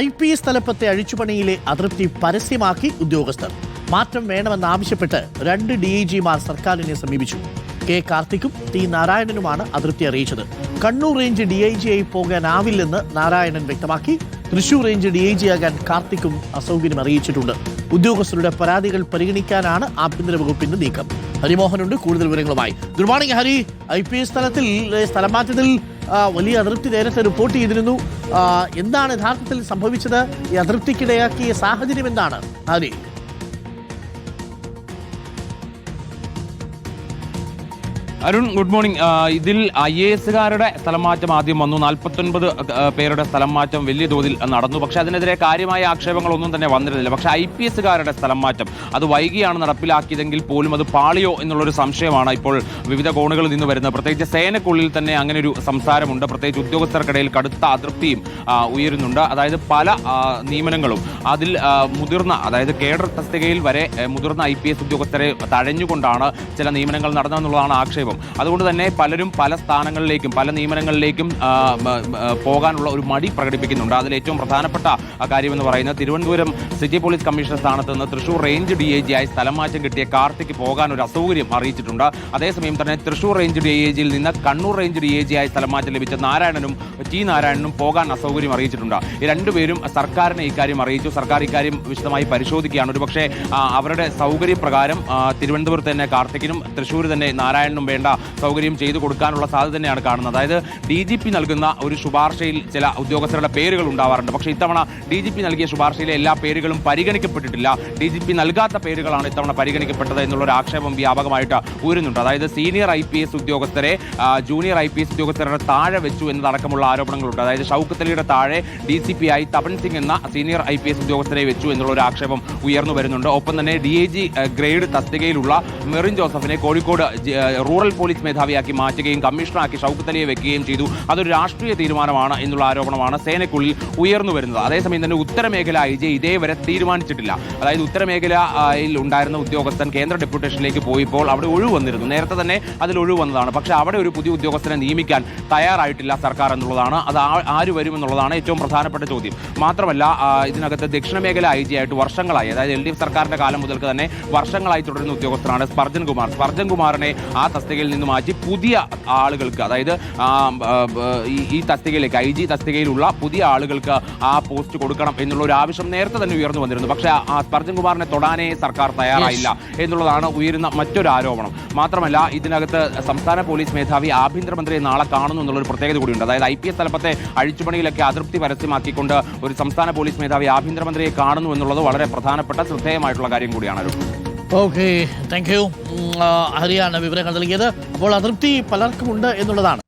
IPS തലപ്പത്തെ അഴിച്ചുപണിയിലെ അതൃപ്തി പരസ്യമാക്കി ഉദ്യോഗസ്ഥർ. മാറ്റം വേണമെന്നാവശ്യപ്പെട്ട് 2 DIGമാർ സർക്കാരിനെ സമീപിച്ചു. കെ കാർത്തിക്കും ടി നാരായണനുമാണ് അതൃപ്തി അറിയിച്ചത്. കണ്ണൂർ റേഞ്ച് DIGയായി പോകാനാവില്ലെന്ന് നാരായണൻ വ്യക്തമാക്കി. തൃശൂർ റേഞ്ച് DIGയാകാൻ കാർത്തിക്കും അസൗകര്യം അറിയിച്ചിട്ടുണ്ട്. ഉദ്യോഗസ്ഥരുടെ പരാതികൾ പരിഗണിക്കാനാണ് ആഭ്യന്തര വകുപ്പിന്റെ നീക്കം. ഹരിമോഹനുണ്ട് കൂടുതൽ വിവരങ്ങളുമായി. Good morning Hari. IPS തലത്തിൽ സ്ഥലമാറ്റത്തിൽ വലിയ അതൃപ്തി നേരത്തെ റിപ്പോർട്ട് ചെയ്തിരുന്നു. എന്താണ് യഥാർത്ഥത്തിൽ സംഭവിച്ചത്? ഈ അതൃപ്തിക്കിടയാക്കിയ സാഹചര്യം എന്താണ് ഹരി? Arun, good morning. ഇതിൽ IASകാരുടെ സ്ഥലം മാറ്റം ആദ്യം വന്നു. 49 പേരുടെ സ്ഥലം മാറ്റം വലിയ തോതിൽ നടന്നു. പക്ഷേ അതിനെതിരെ കാര്യമായ ആക്ഷേപങ്ങളൊന്നും തന്നെ വന്നിരുന്നില്ല. പക്ഷേ IPSകാരുടെ സ്ഥലം മാറ്റം അത് വൈകിയാണ് നടപ്പിലാക്കിയതെങ്കിൽ പോലും അത് പാളിയോ എന്നുള്ളൊരു സംശയമാണ് ഇപ്പോൾ വിവിധ കോണുകളിൽ നിന്ന് വരുന്നത്. പ്രത്യേകിച്ച് സേനയ്ക്കുള്ളിൽ തന്നെ അങ്ങനെ ഒരു സംസാരമുണ്ട്. പ്രത്യേകിച്ച് ഉദ്യോഗസ്ഥർക്കിടയിൽ കടുത്ത അതൃപ്തിയും ഉയരുന്നുണ്ട്. അതായത് പല നിയമനങ്ങളും അതിൽ മുതിർന്ന, അതായത് കേഡർ തസ്തികയിൽ വരെ മുതിർന്ന IPS ഉദ്യോഗസ്ഥരെ തഴഞ്ഞുകൊണ്ടാണ് ചില നിയമനങ്ങൾ നടന്നതെന്നുള്ളതാണ് ആക്ഷേപം. അതുകൊണ്ട് തന്നെ പലരും പല സ്ഥാനങ്ങളിലേക്കും പല നിയമനങ്ങളിലേക്കും പോകാനുള്ള ഒരു മടി പ്രകടിപ്പിക്കുന്നുണ്ട്. അതിൽ ഏറ്റവും പ്രധാനപ്പെട്ട കാര്യമെന്ന് പറയുന്നത് തിരുവനന്തപുരം സിറ്റി പോലീസ് കമ്മീഷണർ സ്ഥാനത്ത് നിന്ന് തൃശൂർ റേഞ്ച് DIGയായി സ്ഥലം മാറ്റം കിട്ടിയ കാർത്തിക്ക് പോകാൻ ഒരു അസൗകര്യം അറിയിച്ചിട്ടുണ്ട്. അതേസമയം തന്നെ തൃശൂർ റേഞ്ച് DIGയിൽ നിന്ന് കണ്ണൂർ റേഞ്ച് DIGയായി സ്ഥലം മാറ്റം ലഭിച്ച നാരായണനും ടി നാരായണനും പോകാൻ അസൗകര്യം അറിയിച്ചിട്ടുണ്ട്. ഈ രണ്ടുപേരും സർക്കാരിനെ ഇക്കാര്യം അറിയിച്ചു. സർക്കാർ ഇക്കാര്യം വിശദമായി പരിശോധിക്കുകയാണ്. ഒരുപക്ഷെ അവരുടെ സൗകര്യപ്രകാരം തിരുവനന്തപുരത്ത് തന്നെ കാർത്തിക്കിനും തൃശൂർ തന്നെ നാരായണനും വേണ്ട സൗകര്യം ചെയ്തു കൊടുക്കാനുള്ള സാധ്യത തന്നെയാണ് കാണുന്നത്. അതായത് DGP നൽകുന്ന ഒരു ശുപാർശയിൽ ചില ഉദ്യോഗസ്ഥരുടെ പേരുകൾ ഉണ്ടാവാറുണ്ട്. പക്ഷേ ഇത്തവണ DGP നൽകിയ ശുപാർശയിലെ എല്ലാ പേരുകളും പരിഗണിക്കപ്പെട്ടിട്ടില്ല. DGP നൽകാത്ത പേരുകളാണ് ഇത്തവണ പരിഗണിക്കപ്പെട്ടത് എന്നുള്ളൊരു ആക്ഷേപം വ്യാപകമായിട്ട് ഉയരുന്നുണ്ട്. അതായത് സീനിയർ IPS ഉദ്യോഗസ്ഥരെ ജൂനിയർ IPS ഉദ്യോഗസ്ഥരുടെ താഴെ വെച്ചു എന്നതടക്കമുള്ള ആരോപണങ്ങളുണ്ട്. അതായത് ഷൗക്കത്ത് അലിയുടെ താഴെ DCP ആയി തപൻ സിംഗ് എന്ന സീനിയർ IPS ഉദ്യോഗസ്ഥരെ വെച്ചു എന്നുള്ളൊരു ആക്ഷേപം ഉയർന്നു വരുന്നുണ്ട്. ഒപ്പം തന്നെ DIG ഗ്രേഡ് തസ്തികയിലുള്ള മെറിൻ ജോസഫിനെ കോഴിക്കോട് റൂറൽ പോലീസ് മേധാവിയാക്കി മാറ്റുകയും കമ്മീഷണറാക്കി ഷൗക്കത്ത് അലിയെ വെക്കുകയും ചെയ്തു. അതൊരു രാഷ്ട്രീയ തീരുമാനമാണ് എന്നുള്ള ആരോപണമാണ് സേനയ്ക്കുള്ളിൽ ഉയർന്നു വരുന്നത്. അതേസമയം തന്നെ ഉത്തരമേഖല IG ഇതേവരെ തീരുമാനിച്ചിട്ടില്ല. അതായത് ഉത്തരമേഖലയിൽ ഉണ്ടായിരുന്ന ഉദ്യോഗസ്ഥൻ കേന്ദ്ര ഡെപ്യൂട്ടേഷനിലേക്ക് പോയപ്പോൾ അവിടെ ഒഴിവ് വന്നിരുന്നു. നേരത്തെ തന്നെ അതിൽ ഒഴിവ് വന്നതാണ്. പക്ഷേ അവിടെ ഒരു പുതിയ ഉദ്യോഗസ്ഥനെ നിയമിക്കാൻ തയ്യാറായിട്ടില്ല സർക്കാർ എന്നുള്ളതാണ്. അത് ആര് വരുമെന്നുള്ളതാണ് ഏറ്റവും പ്രധാനപ്പെട്ട ചോദ്യം. മാത്രമല്ല ഇതിനകത്ത് ദക്ഷിണ മേഖല IG ആയിട്ട് വർഷങ്ങളായി, അതായത് LDF സർക്കാരിന്റെ കാലം മുതൽക്ക് തന്നെ വർഷങ്ങളായി തുടരുന്ന ഉദ്യോഗസ്ഥനാണ് സ്പർജൻ കുമാർ. സ്പർജൻ കുമാറിനെ ആ തസ്തികയിൽ നിന്ന് മാറ്റി പുതിയ ആളുകൾക്ക്, അതായത് ഈ തസ്തികയിലേക്ക് IG തസ്തികയിലുള്ള പുതിയ ആളുകൾക്ക് ആ പോസ്റ്റ് കൊടുക്കണം എന്നുള്ള ഒരു ആവശ്യം നേരത്തെ തന്നെ ഉയർന്നു വന്നിരുന്നു. പക്ഷേ ആ സ്പർജൻ കുമാറിനെ തൊടാനേ സർക്കാർ തയ്യാറായില്ല എന്നുള്ളതാണ് ഉയരുന്ന മറ്റൊരു ആരോപണം. മാത്രമല്ല ഇതിനകത്ത് സംസ്ഥാന പോലീസ് മേധാവി ആഭ്യന്തരമന്ത്രിയെ നാളെ കാണുന്നു എന്നുള്ളൊരു പ്രത്യേകത കൂടിയുണ്ട്. അതായത് IPS തലപ്പത്തെ അഴിച്ചുപണിയിലൊക്കെ അതൃപ്തി പരസ്യമാക്കിക്കൊണ്ട് ഒരു സംസ്ഥാന പോലീസ് മേധാവി ആഭ്യന്തരമന്ത്രിയെ കാണുന്നു എന്നുള്ളത് വളരെ പ്രധാനപ്പെട്ട ശ്രദ്ധേയമായിട്ടുള്ള കാര്യം കൂടിയാണ്. ഓക്കെ, താങ്ക് യു ഹരിയാണ് വിവരങ്ങൾ നൽകിയത്. അപ്പോൾ അതൃപ്തി പലർക്കും ഉണ്ട് എന്നുള്ളതാണ്.